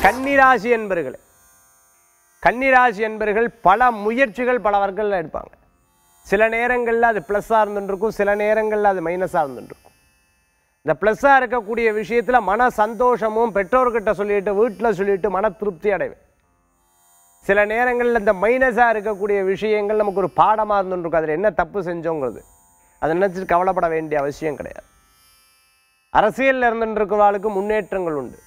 கன்னிராசி என்பர்களே, கன்னிராசி என்பர்கள் பல முயற்சிகள் பல வர்க்கங்களில் எடுப்பாங்க. சில நேரங்களில் அது ப்ளஸ்ஸாக இருந்துருக்கும், சில நேரங்களில் அது மைனஸாக இருந்துருக்கும். இந்த ப்ளஸ்ஸாக இருக்கக்கூடிய விஷயத்தில் மன சந்தோஷமும் பெற்றோர்கிட்ட சொல்லிட்டு வீட்டில் சொல்லிட்டு மன திருப்தி அடைவேன். சில நேரங்களில் இந்த மைனஸாக இருக்கக்கூடிய விஷயங்கள் நமக்கு ஒரு பாடமாக இருந்துருக்கும். அதில் என்ன தப்பு செஞ்சோங்கிறது அதை நினச்சிட்டு கவலைப்பட வேண்டிய அவசியம் கிடையாது. அரசியலில் இருந்துருக்கிறவாளுக்கு முன்னேற்றங்கள் உண்டு.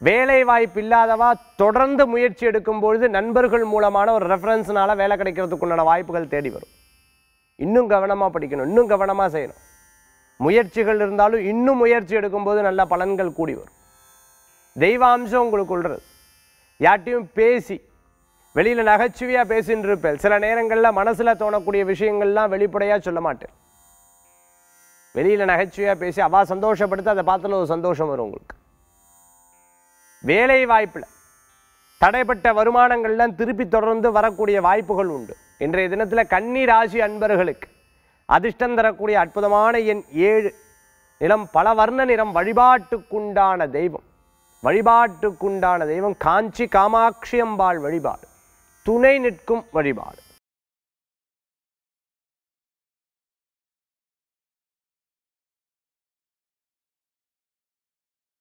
வேலை வாய்ப்பு இல்லாதவா தொடர்ந்து முயற்சி எடுக்கும்பொழுது நண்பர்கள் மூலமான ஒரு ரெஃபரன்ஸ்னால வேலை கிடைக்கிறதுக்குண்டான வாய்ப்புகள் தேடி வரும். இன்னும் கவனமாக படிக்கணும், இன்னும் கவனமாக செய்யணும். முயற்சிகள் இருந்தாலும் இன்னும் முயற்சி எடுக்கும்போது நல்ல பலன்கள் கூடி வரும். தெய்வாம்சம் உங்களுக்கு உள்ளது. யார்ட்டையும் பேசி வெளியில் நகைச்சுவையாக பேசின்னு இருப்பேன். சில நேரங்களில் மனசில் தோணக்கூடிய விஷயங்கள்லாம் வெளிப்படையாக சொல்ல மாட்டேன். வெளியில் நகைச்சுவையாக பேசி அவள் சந்தோஷப்படுத்த அதை பார்த்துல ஒரு சந்தோஷம் வரும் உங்களுக்கு. வேலை வாய்ப்பில் தடைப்பட்ட வருமானங்கள்லாம் திருப்பி தொடர்ந்து வரக்கூடிய வாய்ப்புகள் உண்டு. இன்றைய தினத்தில் கன்னி ராசி அன்பர்களுக்கு அதிர்ஷ்டம் தரக்கூடிய அற்புதமான எண் 7, நிறம் பல வர்ண நிறம். வழிபாட்டுக்குண்டான தெய்வம் காஞ்சி காமாட்சி அம்பாள் வழிபாடு, துணை நிற்கும் வழிபாடு.